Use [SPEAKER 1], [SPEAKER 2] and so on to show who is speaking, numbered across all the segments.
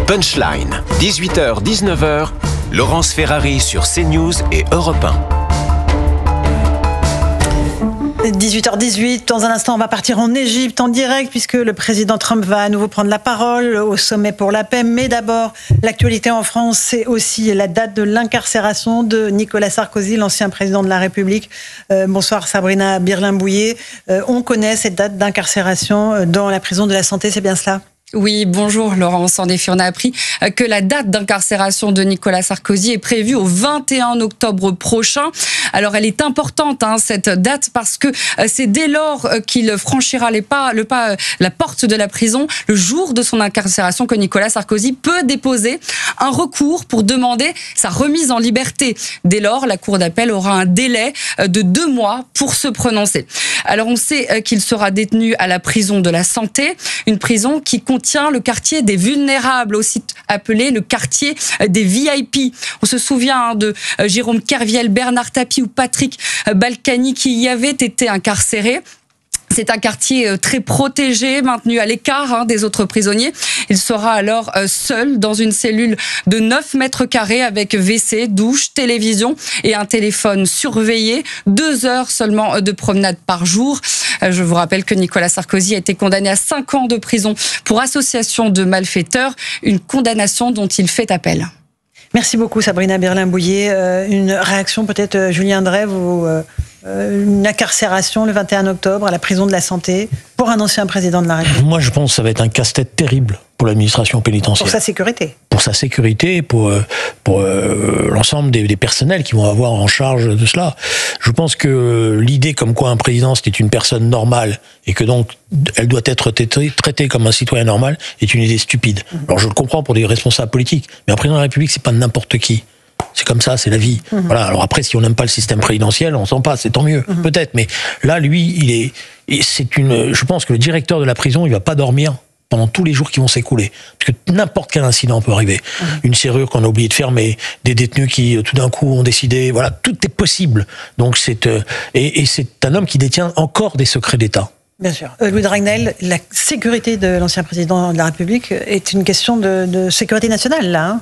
[SPEAKER 1] Punchline, 18h-19h, Laurence Ferrari sur CNews et Europe 1.
[SPEAKER 2] 18h18, dans un instant on va partir en Égypte en direct puisque le président Trump va à nouveau prendre la parole au sommet pour la paix. Mais d'abord, l'actualité en France, c'est aussi la date de l'incarcération de Nicolas Sarkozy, l'ancien président de la République. Bonsoir Sabrina Birlin-Bouillet. On connaît cette date d'incarcération dans la prison de la Santé, c'est bien cela ?
[SPEAKER 3] Oui, bonjour Laurence. En effet, on a appris que la date d'incarcération de Nicolas Sarkozy est prévue au 21 octobre prochain. Alors, elle est importante, cette date, parce que c'est dès lors qu'il franchira la porte de la prison, le jour de son incarcération, que Nicolas Sarkozy peut déposer un recours pour demander sa remise en liberté. Dès lors, la Cour d'appel aura un délai de 2 mois pour se prononcer. Alors, on sait qu'il sera détenu à la prison de la Santé, une prison qui contient le quartier des vulnérables, aussi appelé le quartier des VIP. On se souvient de Jérôme Kerviel, Bernard Tapie ou Patrick Balkany qui y avaient été incarcérés. C'est un quartier très protégé, maintenu à l'écart des autres prisonniers. Il sera alors seul dans une cellule de 9 mètres carrés avec WC, douche, télévision et un téléphone surveillé. 2 heures seulement de promenade par jour. Je vous rappelle que Nicolas Sarkozy a été condamné à 5 ans de prison pour association de malfaiteurs, une condamnation dont il fait appel.
[SPEAKER 2] Merci beaucoup Sabrina Birlin-Bouillet. Une réaction peut-être, Julien Drey, une incarcération le 21 octobre à la prison de la Santé pour un ancien président de la République.
[SPEAKER 4] Moi je pense que ça va être un casse-tête terrible pour l'administration pénitentiaire.
[SPEAKER 2] Pour sa sécurité.
[SPEAKER 4] Pour sa sécurité, pour l'ensemble des personnels qui vont avoir en charge de cela. Je pense que l'idée comme quoi un président c'était une personne normale et que donc elle doit être traitée comme un citoyen normal est une idée stupide. Alors je le comprends pour des responsables politiques, mais un président de la République c'est pas n'importe qui. C'est comme ça, c'est la vie. Voilà. Alors après, si on n'aime pas le système présidentiel, on s'en passe, c'est tant mieux, peut-être. Mais là, lui, je pense que le directeur de la prison, il va pas dormir pendant tous les jours qui vont s'écouler. Parce que n'importe quel incident peut arriver. Une serrure qu'on a oublié de fermer, des détenus qui, tout d'un coup, ont décidé, voilà, tout est possible. Donc c'est un homme qui détient encore des secrets d'État.
[SPEAKER 2] Bien sûr. Louis Dragnel, la sécurité de l'ancien président de la République est une question de sécurité nationale, là.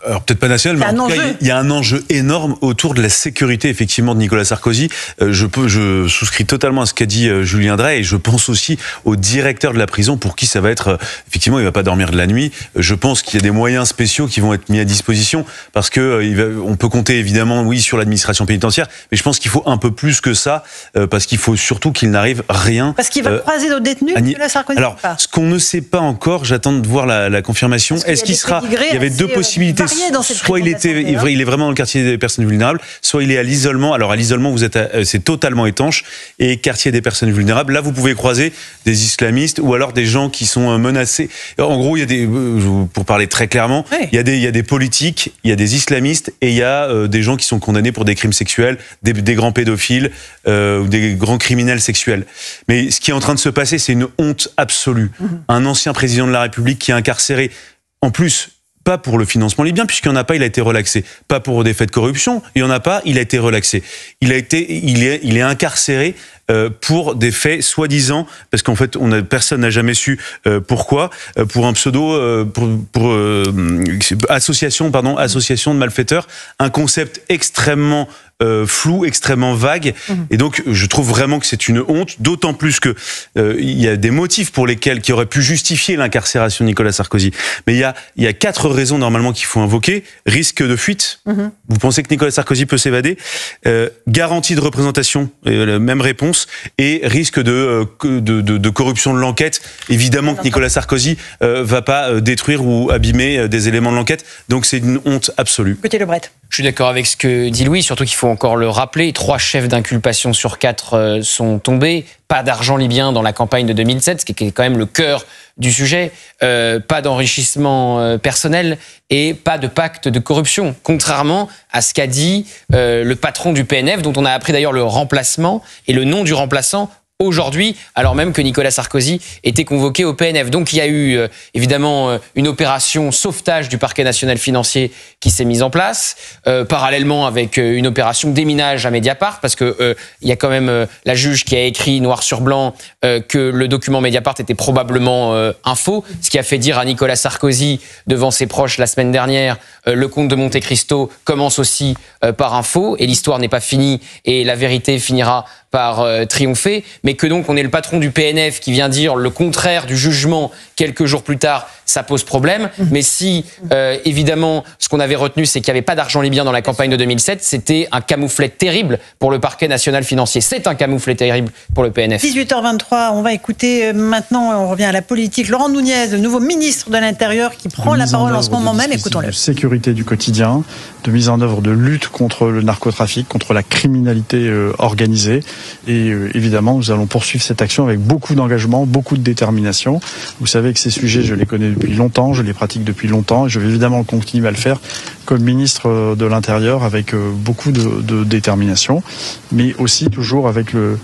[SPEAKER 5] Alors peut-être pas nationale, mais en tout cas, il y a un enjeu énorme autour de la sécurité, effectivement, de Nicolas Sarkozy. Je souscris totalement à ce qu'a dit Julien Drey, et je pense aussi au directeur de la prison, pour qui ça va être, effectivement, il va pas dormir de la nuit. Je pense qu'il y a des moyens spéciaux qui vont être mis à disposition, parce que on peut compter évidemment, oui, sur l'administration pénitentiaire, mais je pense qu'il faut un peu plus que ça, parce qu'il faut surtout qu'il n'arrive rien.
[SPEAKER 2] Parce qu'il va croiser d'autres détenus, Nicolas Sarkozy.
[SPEAKER 5] Alors, ce qu'on ne sait pas encore, j'attends de voir la confirmation. Est-ce qu'il sera... Il y avait 2 possibilités. Soit il est vraiment dans le quartier des personnes vulnérables, soit il est à l'isolement. Alors à l'isolement, c'est totalement étanche. Et quartier des personnes vulnérables, là vous pouvez croiser des islamistes ou alors des gens qui sont menacés. En gros, il y a pour parler très clairement, oui. il y a des politiques, il y a des islamistes et il y a des gens qui sont condamnés pour des crimes sexuels, des grands pédophiles ou des grands criminels sexuels. Mais ce qui est en train de se passer, c'est une honte absolue. Un ancien président de la République qui est incarcéré, en plus, pas pour le financement libyen, puisqu'il n'y en a pas, il a été relaxé. Pas pour des faits de corruption, il n'y en a pas, il a été relaxé. Il est incarcéré pour des faits soi-disant, parce qu'en fait, personne n'a jamais su pourquoi, pour un pseudo, pour association de malfaiteurs, un concept extrêmement flou, extrêmement vague, et donc je trouve vraiment que c'est une honte, d'autant plus que il y a des motifs pour lesquels qui auraient pu justifier l'incarcération de Nicolas Sarkozy. Mais il y a 4 raisons normalement qu'il faut invoquer. Risque de fuite. Vous pensez que Nicolas Sarkozy peut s'évader? Garantie de représentation, même réponse. Et risque de corruption de l'enquête. Évidemment que Nicolas Sarkozy va pas détruire ou abîmer des éléments de l'enquête. Donc c'est une honte absolue.
[SPEAKER 2] Gauthier Lebret.
[SPEAKER 6] Je suis d'accord avec ce que dit Louis, surtout qu'il faut encore le rappeler. 3 chefs d'inculpation sur 4 sont tombés. Pas d'argent libyen dans la campagne de 2007, ce qui est quand même le cœur du sujet. Pas d'enrichissement personnel et pas de pacte de corruption. Contrairement à ce qu'a dit le patron du PNF, dont on a appris d'ailleurs le remplacement et le nom du remplaçant aujourd'hui, alors même que Nicolas Sarkozy était convoqué au PNF. Donc il y a eu évidemment une opération sauvetage du parquet national financier qui s'est mise en place, parallèlement avec une opération déminage à Mediapart, parce que il y a quand même la juge qui a écrit noir sur blanc que le document Mediapart était probablement un faux, ce qui a fait dire à Nicolas Sarkozy devant ses proches la semaine dernière, le comte de Monte Cristo commence aussi par un faux, et l'histoire n'est pas finie, et la vérité finira par triompher, mais que donc on est le patron du PNF qui vient dire le contraire du jugement quelques jours plus tard, ça pose problème. Mais si, évidemment, ce qu'on avait retenu, c'est qu'il n'y avait pas d'argent libyen dans la campagne de 2007, c'était un camouflet terrible pour le parquet national financier. C'est un camouflet terrible pour le PNF.
[SPEAKER 2] 18h23, on va écouter maintenant, on revient à la politique. Laurent Nunez, le nouveau ministre de l'Intérieur qui prend la parole en ce moment même, écoutons-le.
[SPEAKER 7] De sécurité du quotidien, de mise en œuvre de lutte contre le narcotrafic, contre la criminalité organisée. Et évidemment, nous allons poursuivre cette action avec beaucoup d'engagement, beaucoup de détermination. Vous savez que ces sujets, je les connais depuis longtemps, je les pratique depuis longtemps et je vais évidemment continuer à le faire comme ministre de l'Intérieur avec beaucoup de détermination, mais aussi toujours avec le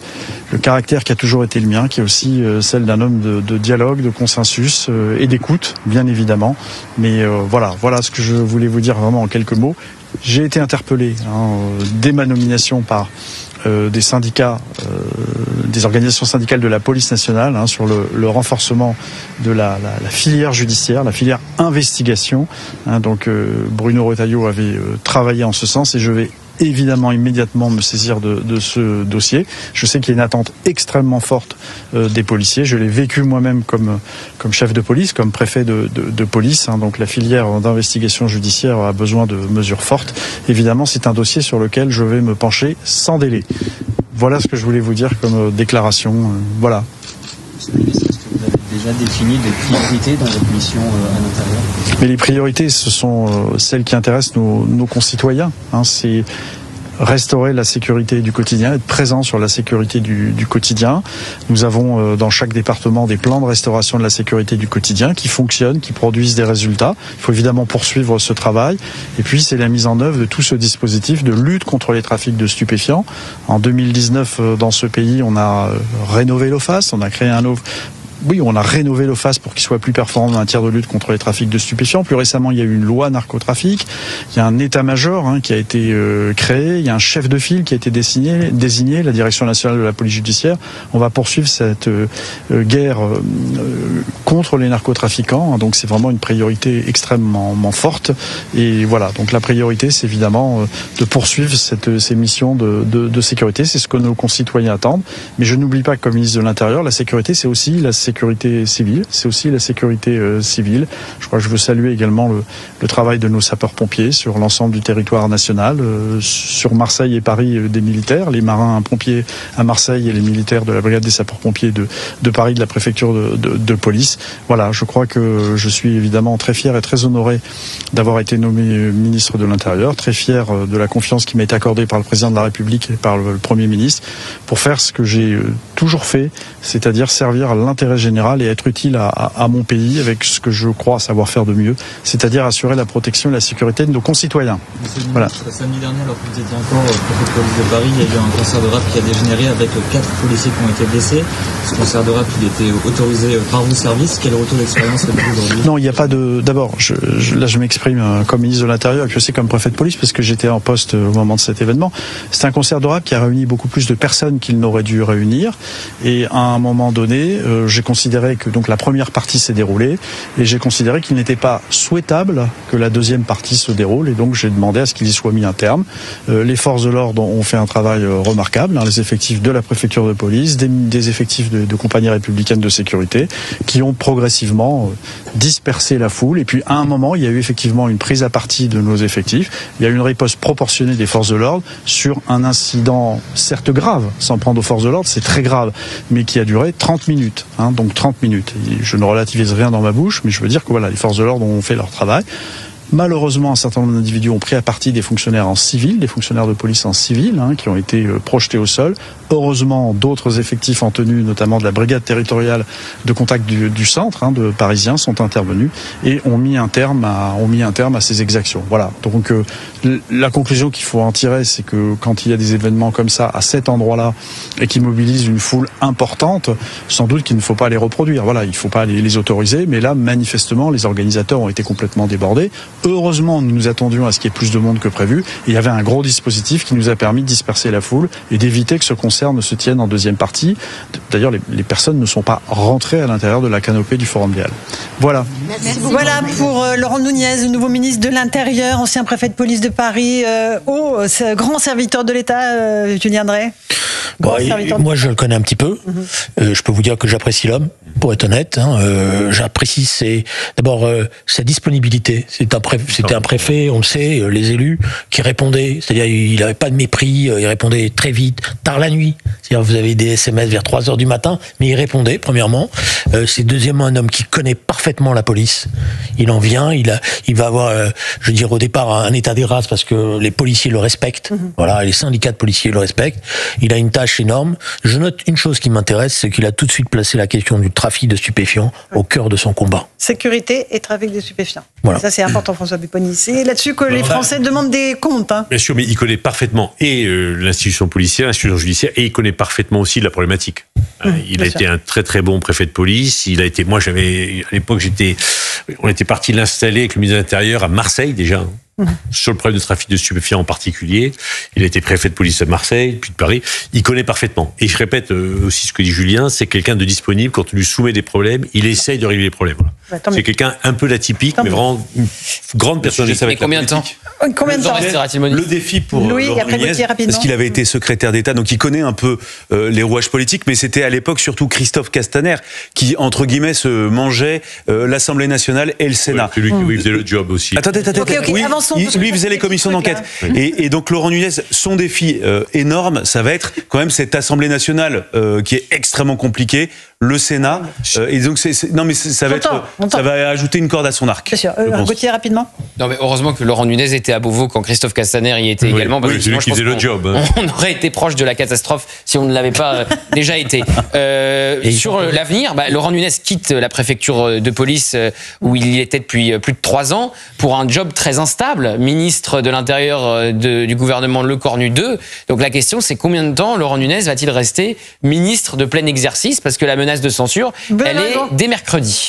[SPEAKER 7] caractère qui a toujours été le mien, qui est aussi celle d'un homme de dialogue, de consensus et d'écoute, bien évidemment. Mais voilà ce que je voulais vous dire vraiment en quelques mots. J'ai été interpellé dès ma nomination par des syndicats, des organisations syndicales de la police nationale sur le renforcement de la filière judiciaire, la filière investigation. Donc Bruno Retailleau avait travaillé en ce sens et je vais évidemment immédiatement me saisir de ce dossier. Je sais qu'il y a une attente extrêmement forte des policiers. Je l'ai vécu moi-même comme chef de police, comme préfet de police. Donc la filière d'investigation judiciaire a besoin de mesures fortes. Évidemment, c'est un dossier sur lequel je vais me pencher sans délai. Voilà ce que je voulais vous dire comme déclaration. Voilà.
[SPEAKER 8] Monsieur le ministre, est-ce que vous avez déjà défini des priorités dans votre mission à l'intérieur ?
[SPEAKER 7] Mais les priorités, ce sont celles qui intéressent nos concitoyens. C'est restaurer la sécurité du quotidien, être présent sur la sécurité du quotidien. Nous avons dans chaque département des plans de restauration de la sécurité du quotidien qui fonctionnent, qui produisent des résultats. Il faut évidemment poursuivre ce travail. Et puis c'est la mise en œuvre de tout ce dispositif de lutte contre les trafics de stupéfiants. En 2019, dans ce pays, on a rénové l'OFAS, on a créé on a rénové l'OFAS pour qu'il soit plus performant en matière de lutte contre les trafics de stupéfiants. Plus récemment, il y a eu une loi narcotrafic. Il y a un état-major qui a été créé. Il y a un chef de file qui a été désigné, la Direction nationale de la police judiciaire. On va poursuivre cette guerre contre les narcotrafiquants. Donc c'est vraiment une priorité extrêmement forte. Et voilà, donc la priorité, c'est évidemment de poursuivre ces missions de sécurité. C'est ce que nos concitoyens attendent. Mais je n'oublie pas que comme ministre de l'Intérieur, la sécurité, c'est aussi la sécurité civile. C'est aussi la sécurité civile. Je crois que je veux saluer également le travail de nos sapeurs-pompiers sur l'ensemble du territoire national, sur Marseille et Paris des militaires, les marins-pompiers à Marseille et les militaires de la brigade des sapeurs-pompiers de Paris, de la préfecture de police. Voilà, je crois que je suis évidemment très fier et très honoré d'avoir été nommé ministre de l'Intérieur, très fier de la confiance qui m'a été accordée par le président de la République et par le Premier ministre pour faire ce que j'ai toujours fait, c'est-à-dire servir à l'intérêt général et être utile à mon pays avec ce que je crois savoir faire de mieux, c'est-à-dire assurer la protection et la sécurité de nos concitoyens.
[SPEAKER 8] Monsieur le ministre, samedi dernier, alors que vous étiez encore préfet de police de Paris, il y a eu un concert de rap qui a dégénéré avec 4 policiers qui ont été blessés. Ce concert de rap, il était autorisé par vos services. Quel retour d'expérience avez-vous aujourd'hui ?
[SPEAKER 7] Non, il n'y a pas de... D'abord, là je m'exprime comme ministre de l'Intérieur et puis aussi comme préfet de police parce que j'étais en poste au moment de cet événement. C'est un concert de rap qui a réuni beaucoup plus de personnes qu'il n'aurait dû réunir et à un moment donné, j'ai considéré que donc la première partie s'est déroulée et j'ai considéré qu'il n'était pas souhaitable que la deuxième partie se déroule et donc j'ai demandé à ce qu'il y soit mis un terme. Les forces de l'ordre ont fait un travail remarquable, les effectifs de la préfecture de police, des effectifs de compagnie républicaine de sécurité qui ont progressivement dispersé la foule et puis à un moment il y a eu effectivement une prise à partie de nos effectifs, il y a eu une riposte proportionnée des forces de l'ordre sur un incident certes grave, sans prendre aux forces de l'ordre, c'est très grave, mais qui a duré 30 minutes. Donc 30 minutes. Et je ne relativise rien dans ma bouche, mais je veux dire que voilà, les forces de l'ordre ont fait leur travail. Malheureusement, un certain nombre d'individus ont pris à partie des fonctionnaires en civil, des fonctionnaires de police en civil, qui ont été projetés au sol. Heureusement, d'autres effectifs en tenue, notamment de la brigade territoriale de contact du centre, de Parisiens, sont intervenus et ont mis un terme à ces exactions. Voilà. Donc, la conclusion qu'il faut en tirer, c'est que quand il y a des événements comme ça à cet endroit-là et qui mobilisent une foule importante, sans doute qu'il ne faut pas les reproduire. Voilà, il ne faut pas les autoriser, mais là, manifestement, les organisateurs ont été complètement débordés. Heureusement, nous nous attendions à ce qu'il y ait plus de monde que prévu. Et il y avait un gros dispositif qui nous a permis de disperser la foule et d'éviter que ce concert ne se tienne en deuxième partie. D'ailleurs, les personnes ne sont pas rentrées à l'intérieur de la canopée du Forum des Halles. Voilà.
[SPEAKER 2] Voilà pour Laurent Nunez, le nouveau ministre de l'Intérieur, ancien préfet de police de Paris, grand serviteur de l'État, Julien Drey.
[SPEAKER 4] Moi, je le connais un petit peu. Je peux vous dire que j'apprécie l'homme, pour être honnête. J'apprécie d'abord sa disponibilité. C'était un préfet, on le sait, les élus qui répondaient. C'est-à-dire, il n'avait pas de mépris, il répondait très vite, tard la nuit. C'est-à-dire, vous avez des SMS vers 3h du matin, mais il répondait, premièrement. C'est deuxièmement un homme qui connaît parfaitement la police. Il en vient, il va avoir, je veux dire, au départ, un état des grâces parce que les policiers le respectent. Voilà, les syndicats de policiers le respectent. Il a une tâche énorme. Je note une chose qui m'intéresse, c'est qu'il a tout de suite placé la question du trafic de stupéfiants au cœur de son combat.
[SPEAKER 2] Sécurité et trafic de stupéfiants.
[SPEAKER 4] Voilà.
[SPEAKER 2] Ça, c'est important, François Pupponi. C'est là-dessus que les Français demandent des comptes.
[SPEAKER 9] Bien sûr, mais il connaît parfaitement l'institution policière, l'institution judiciaire, et il connaît parfaitement aussi la problématique. Il a été un très très bon préfet de police. Il a été, moi, à l'époque, on était parti l'installer avec le ministre de l'Intérieur à Marseille déjà. Sur le problème de trafic de stupéfiants en particulier. Il a été préfet de police à Marseille, puis de Paris. Il connaît parfaitement. Et je répète aussi ce que dit Julien, c'est quelqu'un de disponible. Quand on lui soumet des problèmes, il essaye de régler les problèmes. Voilà. C'est quelqu'un un peu l'atypique, mais vraiment une grande personnalité.
[SPEAKER 6] Et combien de temps
[SPEAKER 5] Le défi pour
[SPEAKER 2] Louis,
[SPEAKER 5] Laurent Nunez, parce qu'il avait été secrétaire d'État, donc il connaît un peu les rouages politiques, mais c'était à l'époque surtout Christophe Castaner qui, entre guillemets, se mangeait l'Assemblée nationale et le Sénat.
[SPEAKER 9] C'est lui qui faisait le job aussi.
[SPEAKER 5] Attendez. Oui, lui faisait les commissions d'enquête. Et donc Laurent Nunez, son défi énorme, ça va être quand même cette Assemblée nationale qui est extrêmement compliquée, le Sénat, et donc ça va ajouter une corde à son arc.
[SPEAKER 2] Bien sûr. Gauthier, rapidement.
[SPEAKER 6] Non, mais heureusement que Laurent Nunez était à Beauvau quand Christophe Castaner y était également. Parce que
[SPEAKER 9] c'est lui qui faisait le job.
[SPEAKER 6] On aurait été proche de la catastrophe si on ne l'avait pas déjà été. Sur l'avenir, Laurent Nunez quitte la préfecture de police où il y était depuis plus de 3 ans pour un job très instable, ministre de l'Intérieur du gouvernement Lecornu 2. Donc la question, c'est combien de temps Laurent Nunez va-t-il rester ministre de plein exercice, parce que la menace de censure, elle est dès mercredi.